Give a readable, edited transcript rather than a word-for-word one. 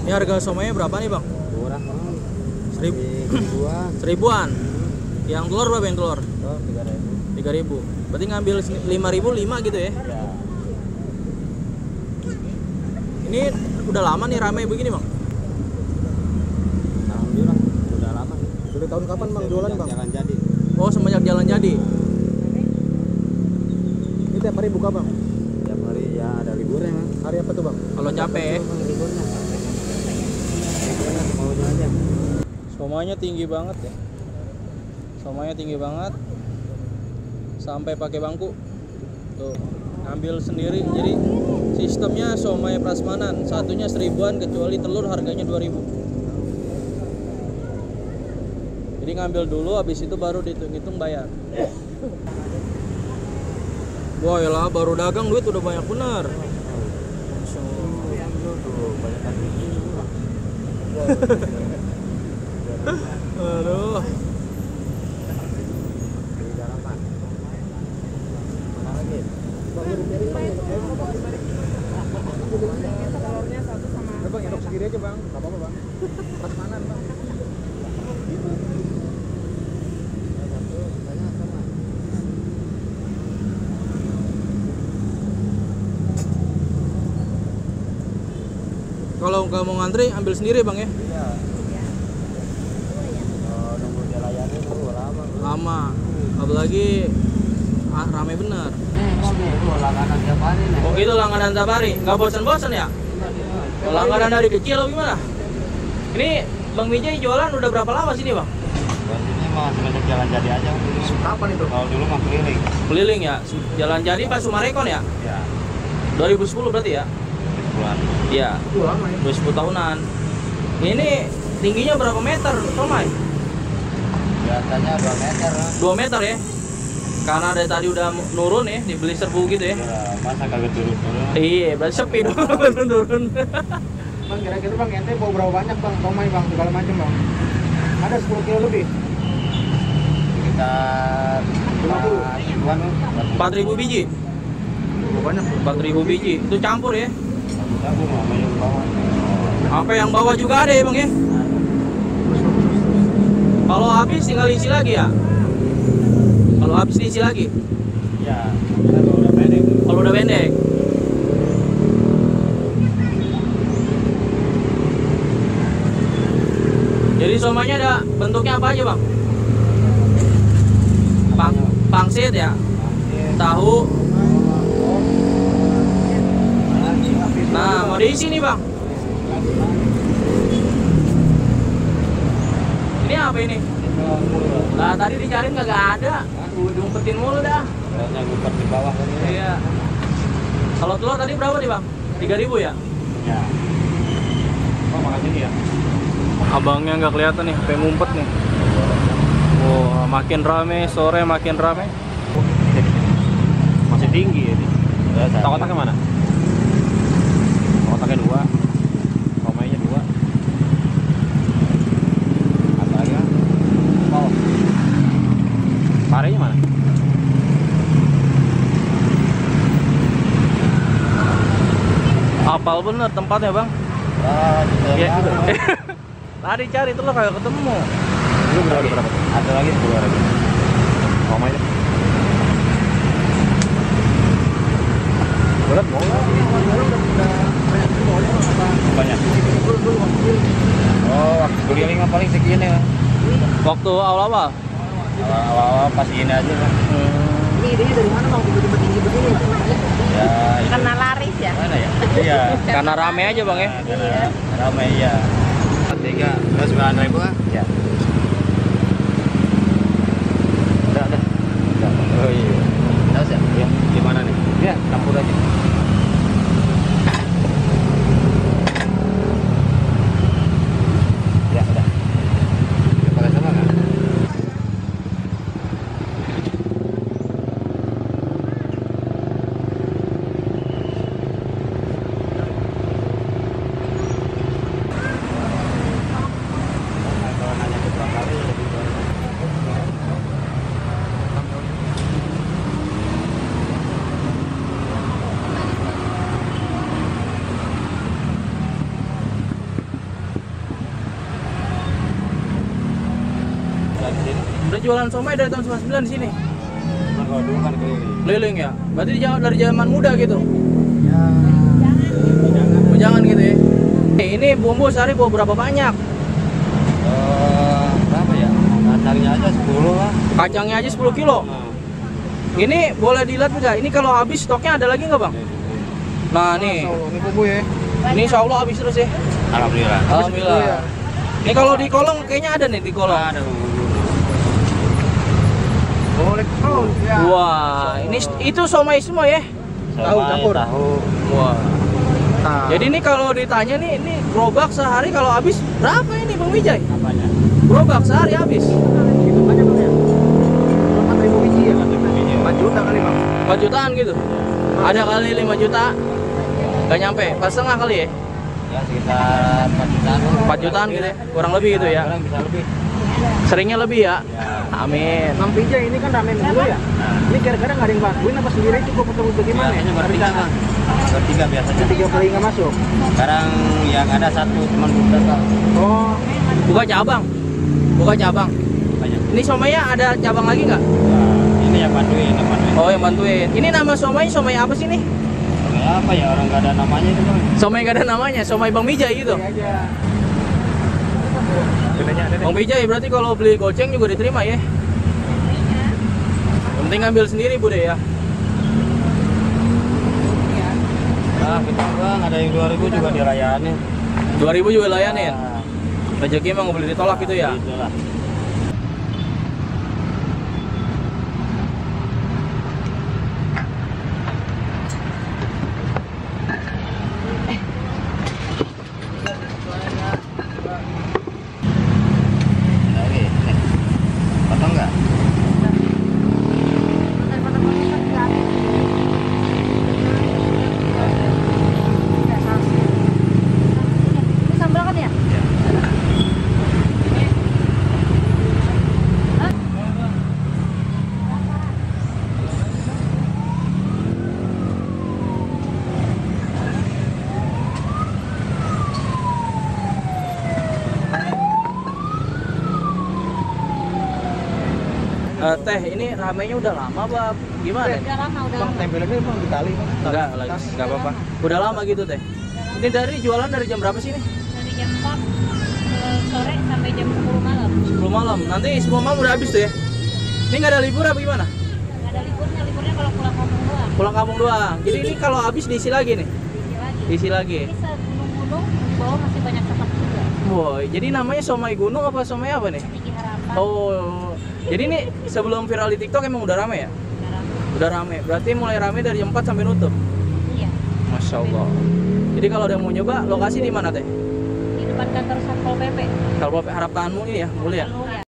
Ini harga somainya berapa nih bang? Murah bang. Seribuan. Yang telur berapa yang telur? Telur 3.000. 3.000. Berarti ngambil 5.000 5 gitu ya? Ya. Ini udah lama nih ramai begini bang? Alhamdulillah udah lama. Dari tahun kapan bang jualan bang? Jalan jadi. Oh semenjak jalan jadi. Ini tiap hari buka bang? Tiap hari ya ada liburnya bang. Hari apa tuh bang? Kalau capek. Bang, liburnya. Maunya aja. Somanya tinggi banget ya. Somanya tinggi banget. Sampai pakai bangku. Tuh, ambil sendiri. Jadi sistemnya somai prasmanan. Satunya 1.000-an kecuali telur harganya 2.000. Jadi ngambil dulu habis itu baru dihitung-hitung bayar. Wah, lah baru dagang duit udah banyak bener. Aduh. Udah bang, nyedok sendiri aja bang, nggak apa-apa bang. Prasmanan bang. Kalau nggak mau ngantri ambil sendiri bang ya? Iya. Nunggu dia layani dulu lama. Lama. Apalagi rame bener. Itu langganan tiap hari nih. Oh gitu langganan tiap hari, nggak bosan-bosan ya? Oh, langganan dari kecil gimana? Ini Bang Wijay jualan udah berapa lama sini bang? Buat ini mah semenjak jalan jadi aja. Kapan itu? Kalau dulu mah keliling. Keliling ya, jalan jadi pas Sumarekon ya? Ya. 2010 berarti ya? Bulan. Iya, Itu lama ya. 2010 tahunan. Ini tingginya berapa meter, Somai? Biasanya 2 meter. 2 meter ya? Karena dari tadi udah nurun ya, dibeli serbu gitu ya? Ya, masa kagak turun-turun. Iya, berarti sepi dong turun. Bang kira-kira bang ente bawa berapa banyak bang somai bang segala macam bang? Ada 10 kilo lebih. Sekitar 50. 4.000 biji? Berapa banyak? 4.000 biji, itu campur ya? Campur sama yang bawah. Apa yang bawah juga ada ya bang ya? Kalau habis tinggal isi lagi ya? Kalau habis diisi lagi? Ya, kalau udah pendek. Kalau udah pendek? Jadi somanya ada bentuknya apa aja bang? Pangsit ya? Tahu? Nah, mau diisi nih bang? Ini apa ini? Lah tadi dicariin kagak ada. Diumpetin mulu dah. Kayaknya ngumpet di bawah tadi. Iya. Kalau telur tadi berapa nih bang? 3.000 ya? Ya. Oh, makasih nih ya. Abangnya nggak kelihatan nih, sampai ngumpet nih. Wah, makin rame, sore makin rame. Masih tinggi ya ini. Kotaknya mana? Kotaknya 2. Somainya 2. Apa lagi? Oh. Parenya mana? Apal bener tempatnya bang. Ya. Tadi cari telur kagak ketemu. Itu berapa? Ada lagi 2 lagi. Somainya. Berat mau nggak? Banyak. Oh, waktu keliling mah paling segini ya. Waktu awal-awal. Awal-awal pas gini aja kan. Ini idenya dari mana bang? Tiba-tiba tinggi begini. Ya, itu Karena laris ya. mana ya? Iya. Karena rame aja bang ya. Karena ramai ya. 3 terus 9.000 kan? Ya. Udah. Oh iya. Tahu sih? Ya. Gimana nih? Ya, campur aja. Ya, udah. Pakai sama nggak? Kalau nanya ke berapa kali lebih banyak. jualan somai dari tahun 99 di sini. Kalau dulu kan keliling. Keliling ya. Berarti dari zaman muda gitu. Ya, Jangan gitu ya. Ini bumbu sehari bawa berapa banyak? Berapa ya? Kacangnya aja 10 lah. Kacangnya aja 10 kilo. Nah, Ini boleh dilihat nggak? Ini kalau habis stoknya ada lagi nggak bang? Nah nih, ini bumbu ya. ini insya Allah habis terus ya. alhamdulillah. Alhamdulillah. ya. Ini kalau di kolong kayaknya ada nih di kolong. Ada bumbu. Boleh terus ya. Wah, ini itu somai semua ya. Tahu campur. Tahu. Wah. Nah, Jadi ini kalau ditanya nih, ini gerobak sehari kalau habis berapa ini Bang Wijay? Apanya? Gerobak sehari habis itu banyak bang ya. 4.000 biji ya. 4 juta kali bang. 4 jutaan gitu. Ada kali 5 juta. Gak nyampe, pas setengah kali ya? Ya sekitar 4 jutaan. 4 jutaan gitu ya, kurang lebih gitu ya. Sekarang bisa lebih. Seringnya lebih ya. Amin. Bang Vijay ini kan rame mulu ya. Ini kira-kira nggak ada yang bantuin apa sendiri cukup atau bagaimana ya? Biasanya bertiga bang. Bertiga biasanya. 3 kali nggak masuk. Sekarang yang ada satu cuman beberapa. Oh, Buka cabang. Buka cabang. Banyak. Ini somainya ada cabang lagi nggak? Wah, ini yang bantuin, yang bantuin. Oh yang bantuin. Ini nama somai apa sih nih? Kayak apa ya, orang nggak ada namanya itu bang. Somai gak ada namanya, somai Bang Wijay gitu. ini aja. Bang Wijay berarti kalau beli goceng juga diterima ya? Yang penting ngambil sendiri Bu deh ya. Nah kita bang ada yang 2000 juga dirayanin. 2000 juga layanin. Rezeki emang nggak boleh ditolak gitu ya. Itulah. Oke, nih. Potong nggak? Ini sambal kan ya? Teh, ini ramenya udah lama Bang. Gimana? Udah lama, udah Bang lama. tempelannya bang di tali bang. Enggak, lagi enggak apa-apa. Udah lama gitu Teh. Ini dari jualan dari jam berapa sih nih? Dari jam 4 sore sampai jam 10 malam. 10 malam. Nanti 10 malam udah habis tuh ya. Ini nggak ada libur apa gimana? Nggak ada liburnya, liburnya kalau pulang kampung doang. Pulang kampung doang. Jadi ini kalau habis diisi lagi nih. Isi lagi. Diisi lagi. Ini segunung-gunung di bawah masih banyak tempat juga. Woi, jadi namanya somai gunung apa somai apa nih? Tinggi Harapan. Oh. Jadi ini sebelum viral di TikTok emang udah rame ya? Udah rame. Udah rame. Berarti mulai rame dari jam 4 sampai nutup. Iya. Masya Allah. Jadi kalau ada yang mau nyoba, lokasi di mana Teh? Di depan kantor Satpol PP. Kalau harap tahanmu ini ya, mulia. Lalu ya.